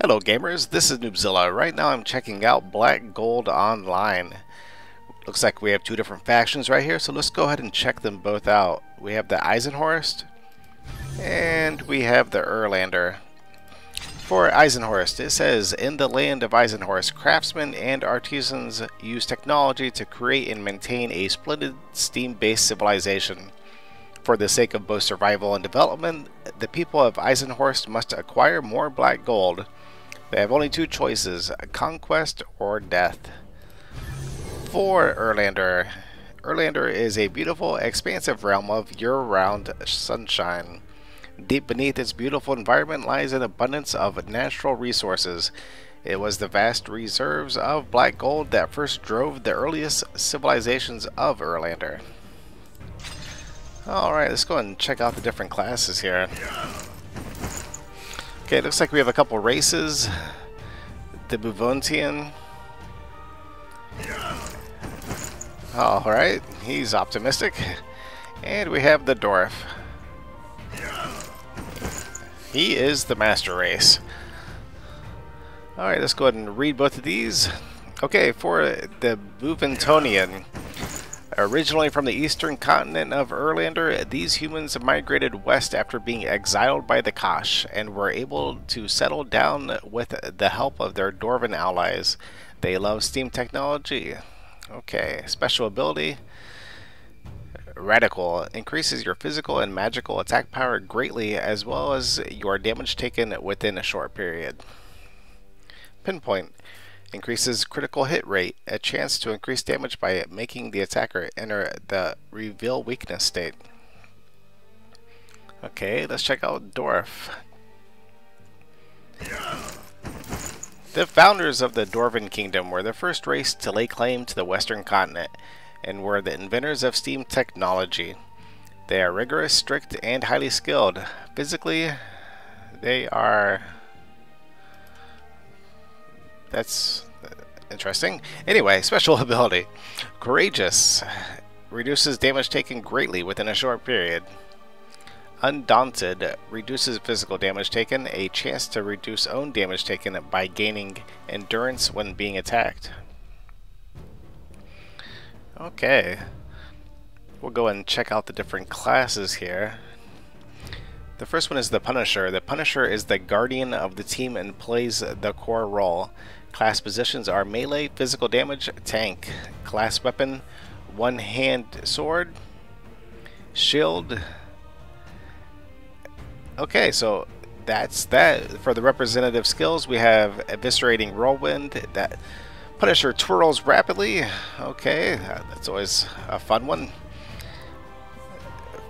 Hello gamers, this is Noobzilla. Right now I'm checking out Black Gold Online. Looks like we have two different factions right here, so let's go ahead and check them both out. We have the Eisenhorst and we have the Erlander. For Eisenhorst, it says, in the land of Eisenhorst, craftsmen and artisans use technology to create and maintain a splendid steam-based civilization. For the sake of both survival and development, the people of Eisenhorst must acquire more black gold. They have only two choices, conquest or death. For Erlander, Erlander is a beautiful, expansive realm of year-round sunshine. Deep beneath its beautiful environment lies an abundance of natural resources. It was the vast reserves of black gold that first drove the earliest civilizations of Erlander. Alright, let's go and check out the different classes here. Okay, it looks like we have a couple races. The Buvontian. Alright, he's optimistic. And we have the Dwarf. He is the master race. Alright, let's go ahead and read both of these. Okay, for the Buventonian. Originally from the eastern continent of Erlander, these humans migrated west after being exiled by the Kosh and were able to settle down with the help of their Dwarven allies. They love steam technology. Okay, special ability. Radical increases your physical and magical attack power greatly, as well as your damage taken within a short period. Pinpoint increases critical hit rate, a chance to increase damage by making the attacker enter the reveal weakness state. Okay, let's check out Dwarf. The founders of the Dwarven Kingdom were the first race to lay claim to the western continent and were the inventors of steam technology. They are rigorous, strict, and highly skilled. Physically, they are... That's interesting. Anyway, special ability. Courageous. Reduces damage taken greatly within a short period. Undaunted. Reduces physical damage taken, a chance to reduce own damage taken by gaining endurance when being attacked. Okay. We'll go and check out the different classes here. The first one is the Punisher. The Punisher is the guardian of the team and plays the core role. Class positions are melee, physical damage, tank. Class weapon, one-hand sword, shield. Okay, so that's that. For the representative skills, we have Eviscerating Whirlwind. That Punisher twirls rapidly. Okay, that's always a fun one.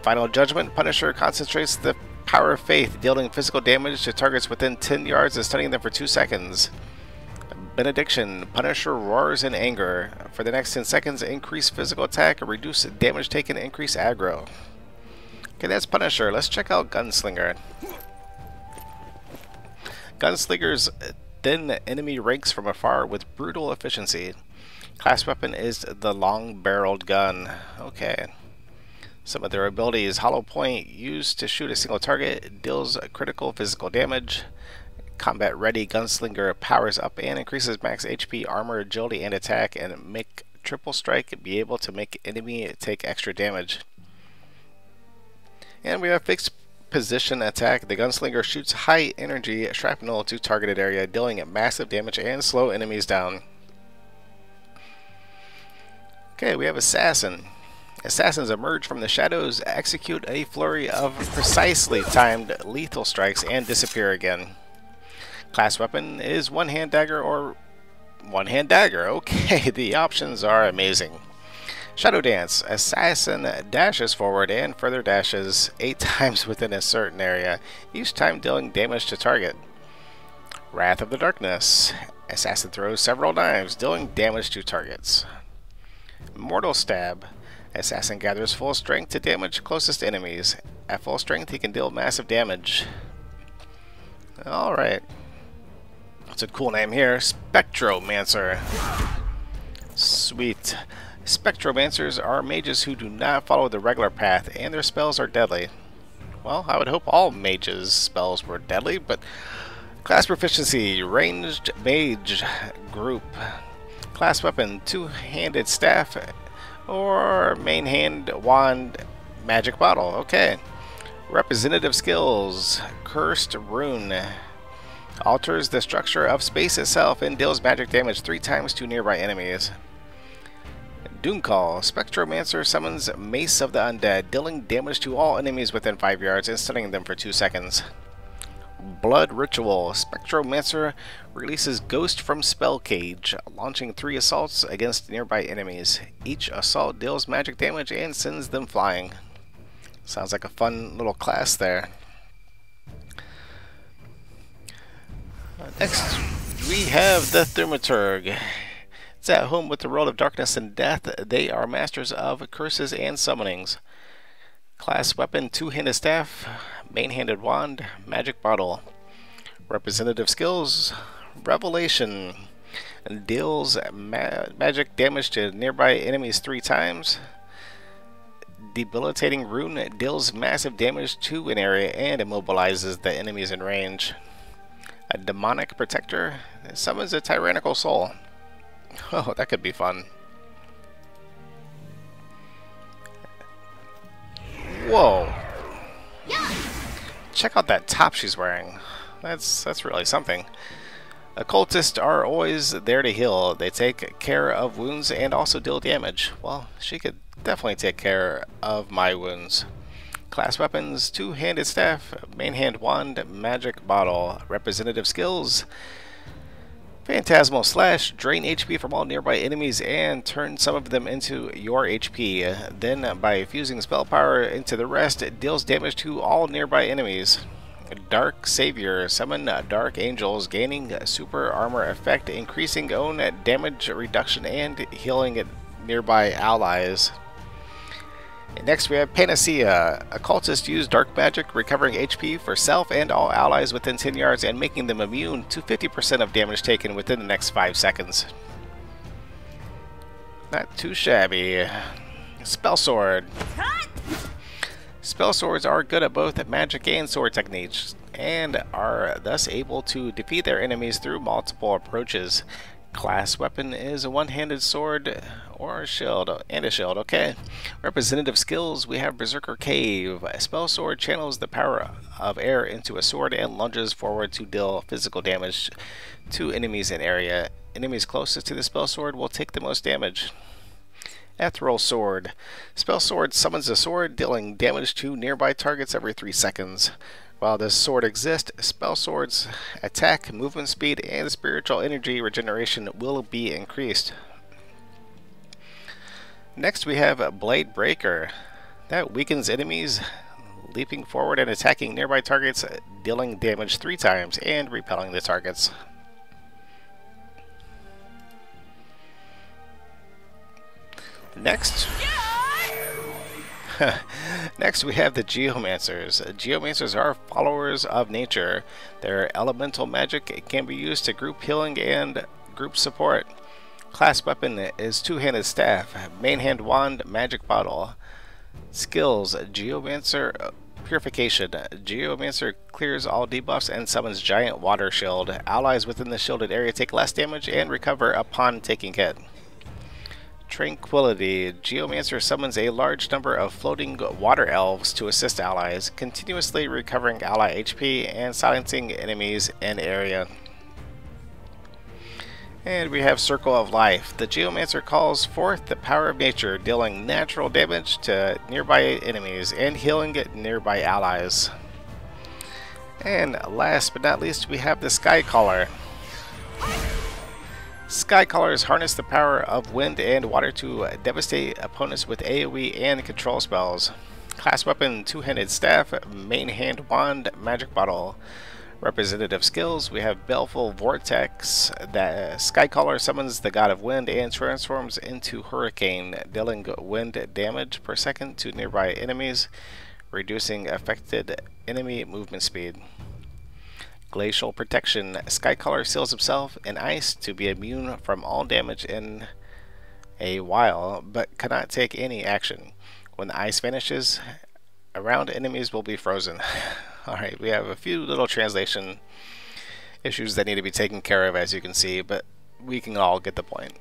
Final Judgment. Punisher concentrates the power of faith, dealing physical damage to targets within 10 yards and stunning them for 2 seconds. Benediction. Punisher roars in anger. For the next 10 seconds, increase physical attack, reduce damage taken, increase aggro. Okay, that's Punisher. Let's check out Gunslinger. Gunslinger's thin enemy ranks from afar with brutal efficiency. Class weapon is the long-barreled gun. Okay. Some of their abilities: Hollow Point, used to shoot a single target, deals critical physical damage. Combat Ready Gunslinger powers up and increases max HP, armor, agility, and attack, and make triple strike, be able to make enemy take extra damage. And we have Fixed Position Attack. The Gunslinger shoots high energy shrapnel to targeted area, dealing massive damage and slow enemies down. Okay, we have Assassin. Assassins emerge from the shadows, execute a flurry of precisely timed lethal strikes, and disappear again. Class weapon is one-hand dagger or one-hand dagger. Okay, the options are amazing. Shadow Dance. Assassin dashes forward and further dashes 8 times within a certain area, each time dealing damage to target. Wrath of the Darkness. Assassin throws several knives, dealing damage to targets. Mortal Stab. Assassin gathers full strength to damage closest enemies. At full strength, he can deal massive damage. Alright. That's a cool name here. Spectromancer. Sweet. Spectromancers are mages who do not follow the regular path, and their spells are deadly. Well, I would hope all mages' spells were deadly, but Class proficiency, ranged mage group. Class weapon, two-handed staff or main hand wand magic bottle. Okay. Representative skills, cursed rune. Alters the structure of space itself and deals magic damage 3 times to nearby enemies. Doomcall, Spectromancer summons Mace of the Undead, dealing damage to all enemies within 5 yards and stunning them for 2 seconds. Blood Ritual, Spectromancer releases Ghost from Spell Cage, launching 3 assaults against nearby enemies. Each assault deals magic damage and sends them flying. Sounds like a fun little class there. Next, we have the Thaumaturg. It's at home with the world of darkness and death. They are masters of curses and summonings. Class weapon, two-handed staff, main-handed wand, magic bottle. Representative skills, revelation. Deals magic damage to nearby enemies 3 times. Debilitating rune deals massive damage to an area and immobilizes the enemies in range. A demonic protector summons a tyrannical soul. Oh, that could be fun. Whoa! Check out that top she's wearing. That's really something. Occultists are always there to heal. They take care of wounds and also deal damage. Well, she could definitely take care of my wounds. Class weapons, two-handed staff, main hand wand, magic bottle. Representative skills, Phantasmal Slash, drain HP from all nearby enemies and turn some of them into your HP. Then, by fusing spell power into the rest, it deals damage to all nearby enemies. Dark Savior, summon Dark Angels, gaining super armor effect, increasing own damage reduction and healing nearby allies. Next we have Panacea. Occultists use dark magic, recovering HP for self and all allies within 10 yards and making them immune to 50% of damage taken within the next 5 seconds. Not too shabby. Spell Sword. Spell Swords are good at both magic and sword techniques, and are thus able to defeat their enemies through multiple approaches. Class weapon is a one-handed sword or a shield, okay. Representative skills, we have Berserker Cave. A spell sword channels the power of air into a sword and lunges forward to deal physical damage to enemies in area. Enemies closest to the spell sword will take the most damage. Ethereal Sword. Spell sword summons a sword, dealing damage to nearby targets every 3 seconds. While this sword exists, spell swords attack, movement speed, and spiritual energy regeneration will be increased. Next we have Blade Breaker. That weakens enemies, leaping forward and attacking nearby targets, dealing damage 3 times and repelling the targets. Next we have the Geomancers. Geomancers are followers of nature. Their elemental magic can be used to group healing and group support. Class weapon is two-handed staff, main hand wand, magic bottle. Skills, Geomancer Purification. Geomancer clears all debuffs and summons giant water shield. Allies within the shielded area take less damage and recover upon taking hit. Tranquility. Geomancer summons a large number of floating water elves to assist allies, continuously recovering ally HP and silencing enemies in area. And we have Circle of Life. The Geomancer calls forth the power of nature, dealing natural damage to nearby enemies and healing nearby allies. And last but not least, we have the Skycaller. Skycallers harness the power of wind and water to devastate opponents with AoE and control spells. Class weapon, two-handed staff, main hand wand, magic bottle. Representative skills, we have Baleful Vortex. The Skycaller summons the god of wind and transforms into hurricane, dealing wind damage per second to nearby enemies, reducing affected enemy movement speed. Glacial Protection. Skycaller seals himself in ice to be immune from all damage in a while, but cannot take any action. When the ice vanishes, around enemies will be frozen. Alright, we have a few little translation issues that need to be taken care of, as you can see, but we can all get the point.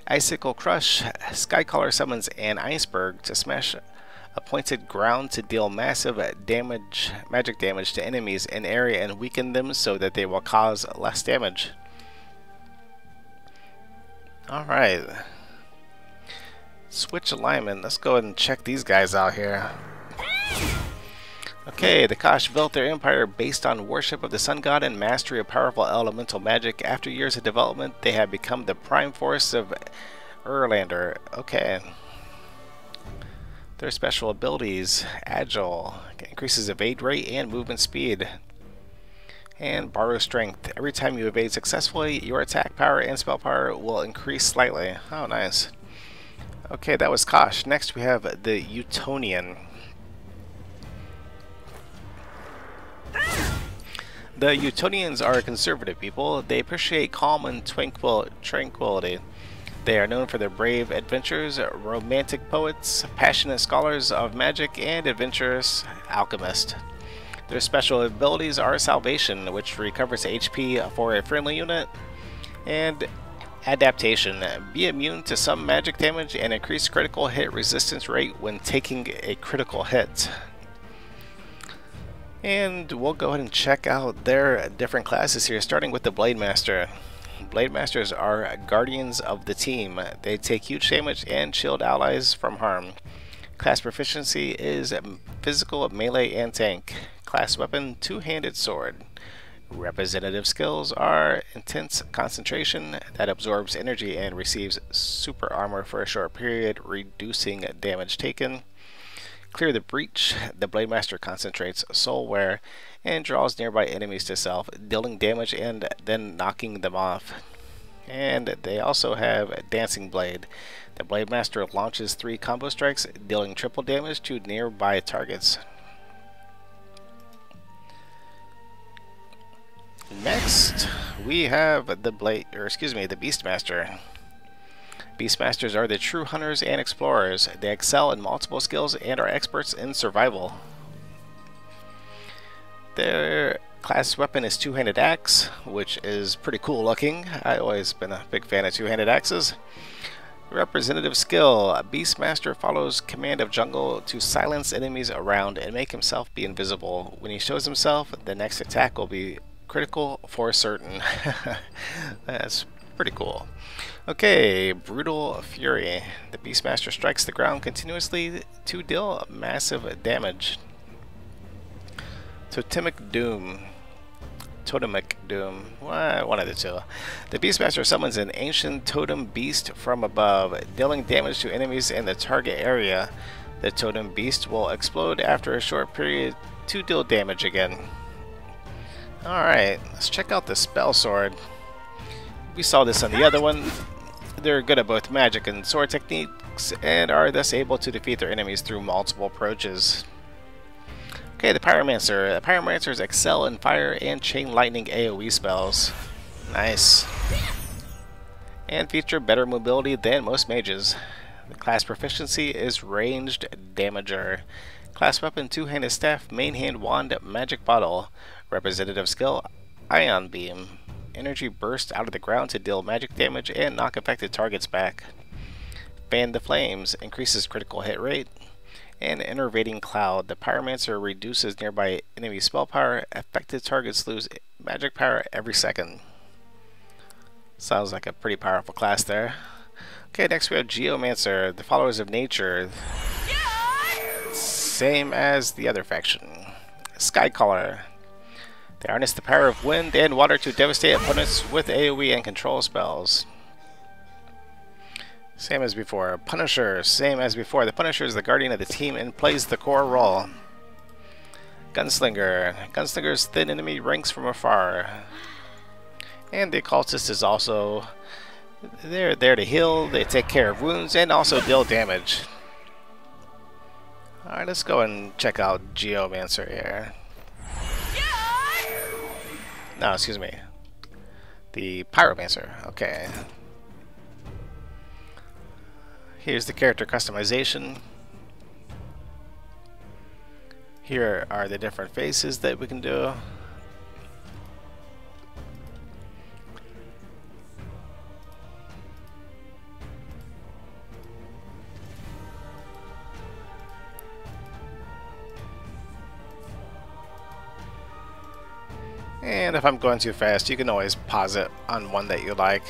Icicle Crush. Skycaller summons an iceberg to smash a pointed ground to deal massive magic damage to enemies in area and weaken them so that they will cause less damage. Alright. Switch alignment. Let's go ahead and check these guys out here. Okay, the Kosh built their empire based on worship of the sun god and mastery of powerful elemental magic. After years of development, they have become the prime force of Erlander. Okay. Their special abilities: Agile, increases evade rate and movement speed. And Borrow Strength. Every time you evade successfully, your attack power and spell power will increase slightly. Oh, nice. Okay, that was Kosh. Next we have the Utonium. The Utonians are conservative people. They appreciate calm and tranquility. They are known for their brave adventurers, romantic poets, passionate scholars of magic, and adventurous alchemists. Their special abilities are Salvation, which recovers HP for a friendly unit, and Adaptation. Be immune to some magic damage and increase critical hit resistance rate when taking a critical hit. And we'll go ahead and check out their different classes here, starting with the Beastmaster. Beastmasters are guardians of the team. They take huge damage and shield allies from harm. Class proficiency is physical, melee, and tank. Class weapon, two-handed sword. Representative skills are intense concentration that absorbs energy and receives super armor for a short period, reducing damage taken. Clear the breach. The Beastmaster concentrates soul wear and draws nearby enemies to self, dealing damage and then knocking them off. And they also have Dancing Blade. The Beastmaster launches 3 combo strikes, dealing triple damage to nearby targets. Next, we have the Beastmaster. Beastmasters are the true hunters and explorers. They excel in multiple skills and are experts in survival. Their class weapon is two-handed axe, which is pretty cool looking. I've always been a big fan of two-handed axes. Representative skill. Beastmaster follows command of jungle to silence enemies around and make himself be invisible. When he shows himself, the next attack will be critical for certain. That's pretty cool. Okay, Brutal Fury. The Beastmaster strikes the ground continuously to deal massive damage. Totemic Doom. One of the two. The Beastmaster summons an ancient totem beast from above, dealing damage to enemies in the target area. The totem beast will explode after a short period to deal damage again. Alright, let's check out the Spell Sword. We saw this on the other one. They're good at both magic and sword techniques, and are thus able to defeat their enemies through multiple approaches. Okay, the Pyromancer. The Pyromancers excel in fire and chain lightning AoE spells. Nice. And feature better mobility than most mages. The class proficiency is Ranged Damager. Class weapon, two-handed staff, main hand wand, magic bottle. Representative skill, Ion Beam. Energy bursts out of the ground to deal magic damage and knock affected targets back. Fan the Flames increases critical hit rate. And Enervating Cloud. The Pyromancer reduces nearby enemy spell power. Affected targets lose magic power every second. Sounds like a pretty powerful class there. Okay, next we have Geomancer, the followers of nature. Same as the other faction. Skycaller. They harness the power of wind and water to devastate opponents with AoE and control spells. Same as before. Punisher, same as before. The Punisher is the guardian of the team and plays the core role. Gunslinger. Gunslinger's thin enemy ranks from afar. And the Occultist is also there to heal, they take care of wounds, and also deal damage. Alright, let's go and check out Geomancer here. No, excuse me. The Pyromancer. Okay. Here's the character customization. Here are the different faces that we can do. And if I'm going too fast, you can always pause it on one that you like.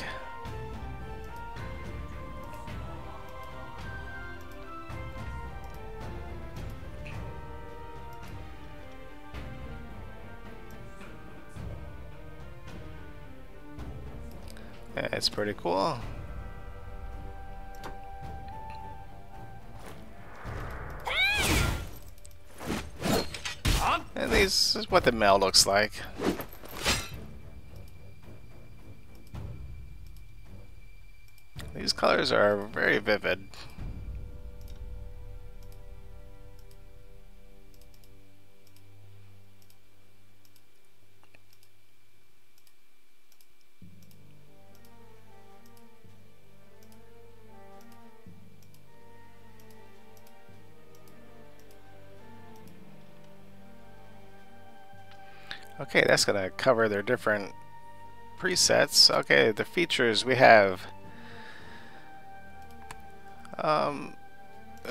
Yeah, it's pretty cool. And this is what the male looks like. These colors are very vivid. Okay, that's gonna cover their different presets. Okay, the features we have.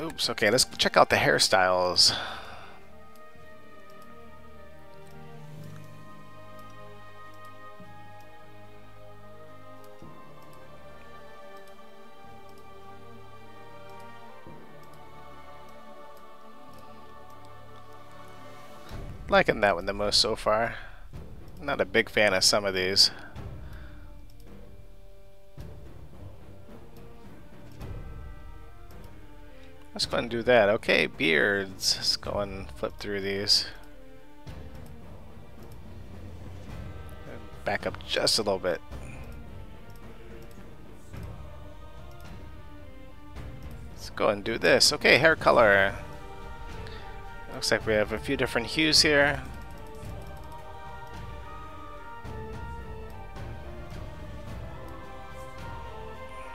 Oops, okay, let's check out the hairstyles. Liking that one the most so far. Not a big fan of some of these. Let's go ahead and do that. Okay, beards. Let's go and flip through these. And back up just a little bit. Let's go and do this. Okay, hair color. Looks like we have a few different hues here.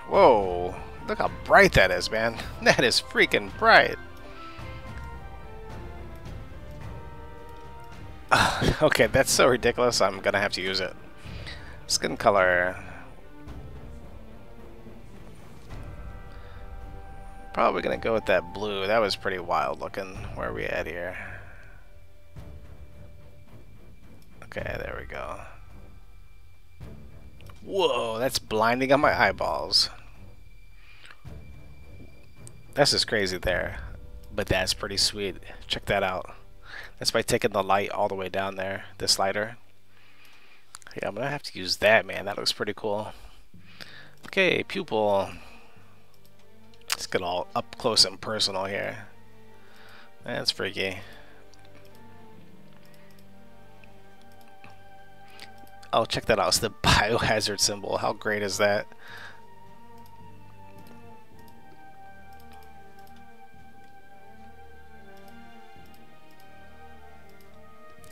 Whoa, look how bright that is, man. That is freaking bright. Okay, that's so ridiculous, I'm gonna have to use it. Skin color. Probably gonna go with that blue. That was pretty wild looking. Where are we at here? Okay, there we go. Whoa, that's blinding on my eyeballs. That's just crazy there. But that's pretty sweet. Check that out. That's by taking the light all the way down there, the slider. Yeah, I'm gonna have to use that, man. That looks pretty cool. Okay, pupil. Let's get all up close and personal here. That's freaky. Oh, check that out. It's the biohazard symbol. How great is that?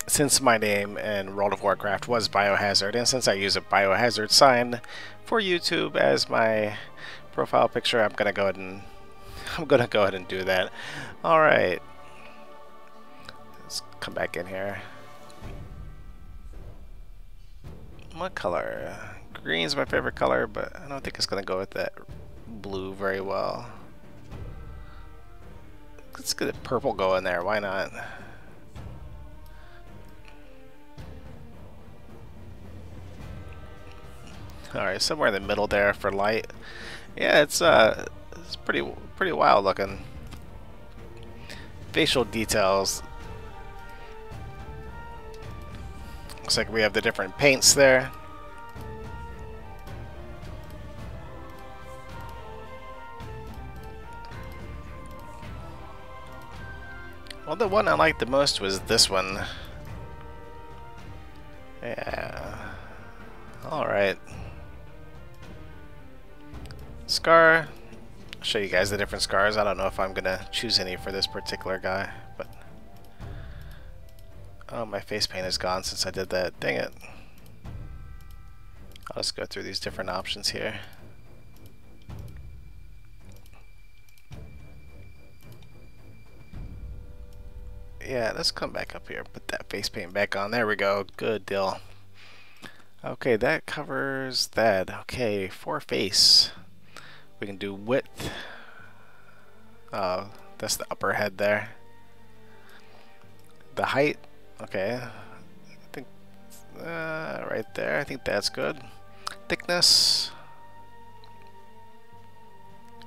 Since my name in World of Warcraft was Biohazard, and since I use a biohazard sign for YouTube as my profile picture, I'm gonna go ahead and do that. All right, let's come back in here. What color? Green's my favorite color, but I don't think it's gonna go with that blue very well. Let's get a purple go in there. Why not? Alright, somewhere in the middle there for light. Yeah, it's pretty wild looking. Facial details. Looks like we have the different paints there. Well, the one I liked the most was this one. Yeah. Alright. Scar. I'll show you guys the different scars. I don't know if I'm gonna choose any for this particular guy, but oh, my face paint is gone since I did that. Dang it. I'll just go through these different options here. Yeah, let's come back up here. Put that face paint back on. There we go. Good deal. Okay, that covers that. Okay, for face. We can do width. That's the upper head there. The height. Okay. I think Right there. I think that's good. Thickness.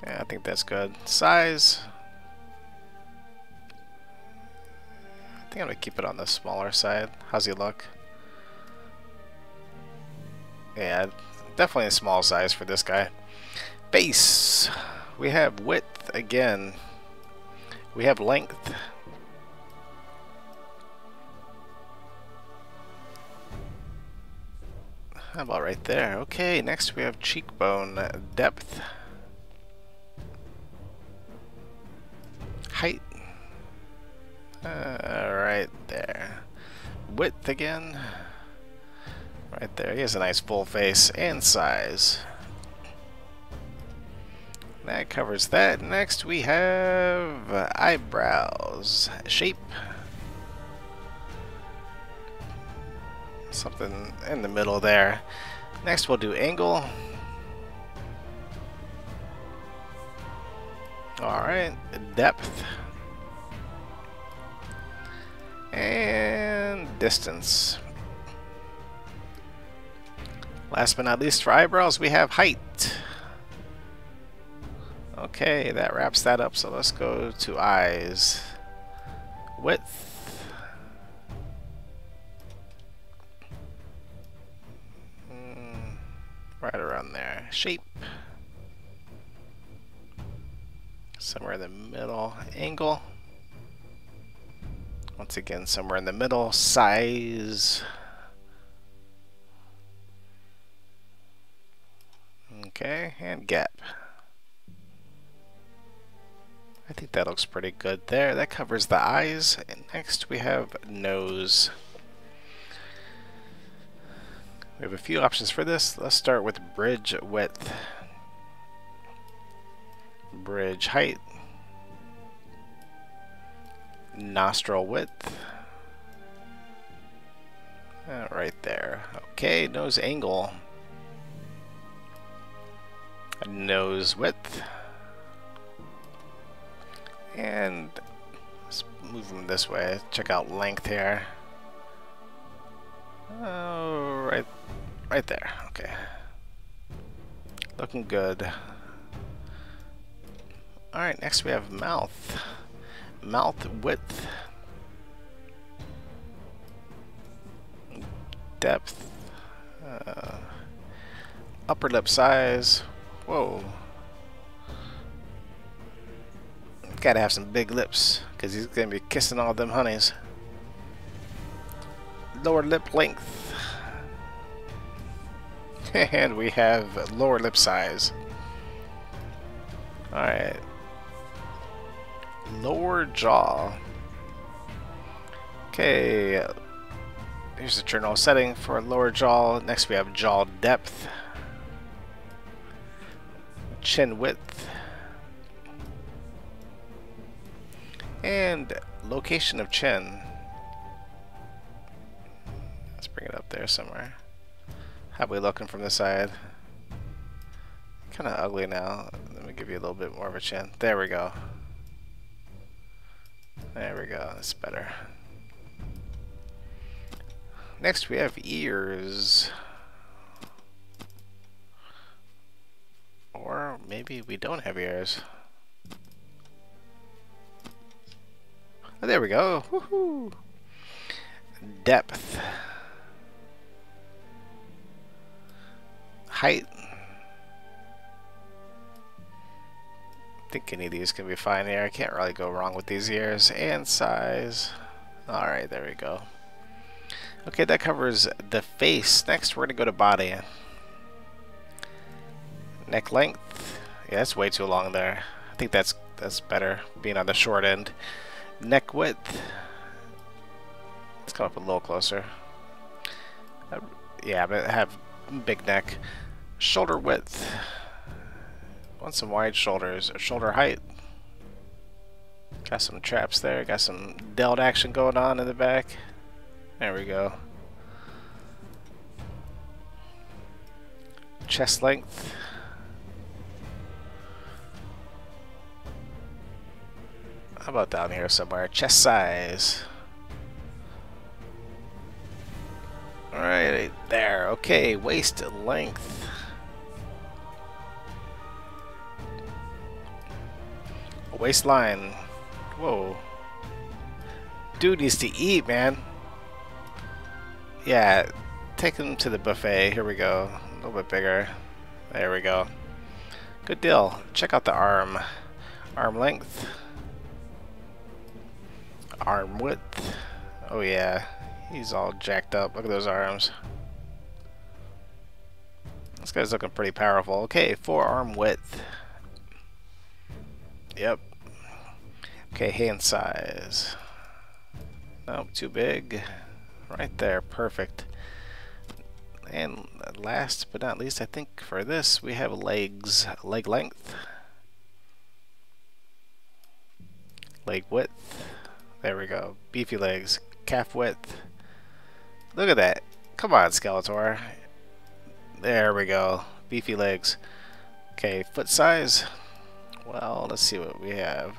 Yeah, I think that's good. Size. I think I'm gonna keep it on the smaller side. How's he look? Yeah, definitely a small size for this guy. Base. We have width again. We have length. How about right there? Okay, next we have cheekbone depth. Height. Right there. Width again. Right there. He has a nice full face. And size. That covers that. Next we have eyebrows. Shape. Something in the middle there. Next we'll do angle. Alright. Depth. And distance. Last but not least for eyebrows we have height. Okay, that wraps that up, so let's go to eyes. Width. Right around there. Shape. Somewhere in the middle. Angle. Once again, somewhere in the middle. Size. Okay, and gap. I think that looks pretty good there. That covers the eyes. And next we have nose. We have a few options for this. Let's start with bridge width. Bridge height. Nostril width. Right there. Okay, nose angle. Nose width. And let's move them this way. Check out length here. Oh, right there. Okay. Looking good. Alright, next we have mouth. Mouth width. Depth. Upper lip size. Whoa. Gotta have some big lips, because he's gonna be kissing all them honeys. Lower lip length. And we have lower lip size. Alright. Lower jaw. Okay. Here's the general setting for lower jaw. Next we have jaw depth. Chin width. And location of chin. Let's bring it up there somewhere. How are we looking from the side? Kind of ugly now. Let me give you a little bit more of a chin. There we go. There we go. That's better. Next we have ears. Or maybe we don't have ears. Oh, there we go. Woohoo! Depth. Height. I think any of these can be fine here. I can't really go wrong with these ears. And size. Alright, there we go. Okay, that covers the face. Next, we're going to go to body. Neck length. Yeah, that's way too long there. I think that's better, being on the short end. Neck width. Let's come up a little closer. Yeah, but I have big neck. Shoulder width. Want some wide shoulders. Shoulder height. Got some traps there. Got some delt action going on in the back. There we go. Chest length. How about down here somewhere? Chest size. Alright, There, okay, waist length. Waistline. Whoa. Dude needs to eat, man. Yeah, take him to the buffet. Here we go. A little bit bigger. There we go. Good deal. Check out the arm. Arm length. Arm width. Oh yeah. He's all jacked up. Look at those arms. This guy's looking pretty powerful. Okay, forearm width. Yep. Okay, hand size. Nope, too big. Right there, perfect. And last but not least, I think for this, we have legs. Leg length. Leg width. There we go. Beefy legs. Calf width. Look at that. Come on, Skeletor. There we go. Beefy legs. Okay, foot size. Well, let's see what we have.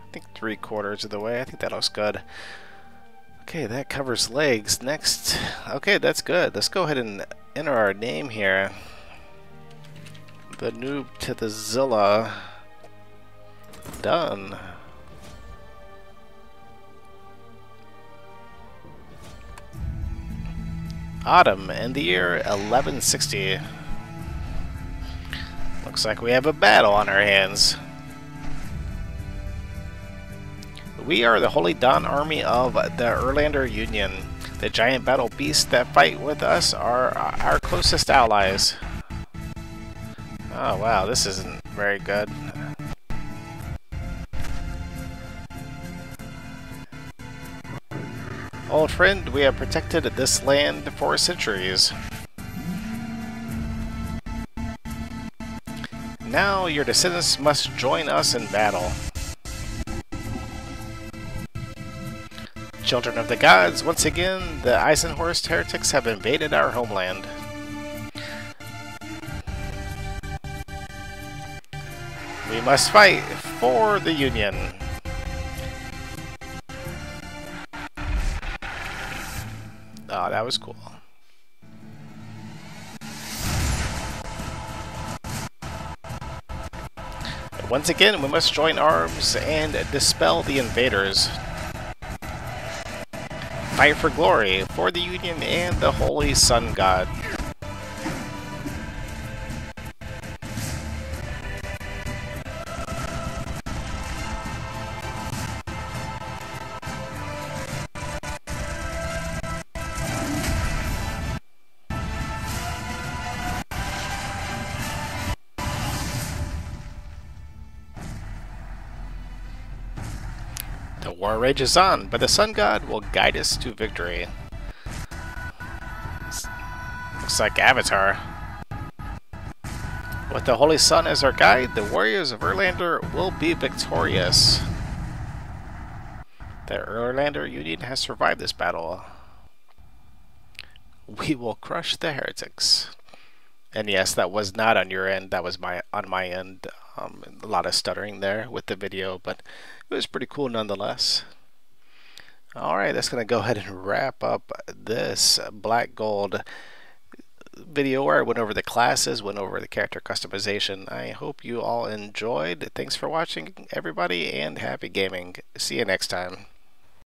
I think 3/4 of the way. I think that looks good. Okay, that covers legs. Next. Okay, that's good. Let's go ahead and enter our name here. The Noob to the Zilla. Done. Autumn in the year 1160. Looks like we have a battle on our hands. We are the Holy Dawn army of the Erlander Union. The giant battle beasts that fight with us are our closest allies. Oh wow, this isn't very good. Old friend, we have protected this land for centuries. Now your descendants must join us in battle. Children of the gods, once again, the Eisenhorst heretics have invaded our homeland. We must fight for the Union. Oh, that was cool. Once again, we must join arms and dispel the invaders. Fight for glory, for the Union and the Holy Sun God. The war rages on, but the Sun God will guide us to victory. Looks like Avatar. With the Holy Sun as our guide, the warriors of Erlander will be victorious. The Erlander Union has survived this battle. We will crush the heretics. And yes, that was not on your end, that was on my end. A lot of stuttering there with the video, but it was pretty cool nonetheless. Alright, that's going to go ahead and wrap up this Black Gold video where I went over the classes, went over the character customization. I hope you all enjoyed. Thanks for watching, everybody, and happy gaming. See you next time.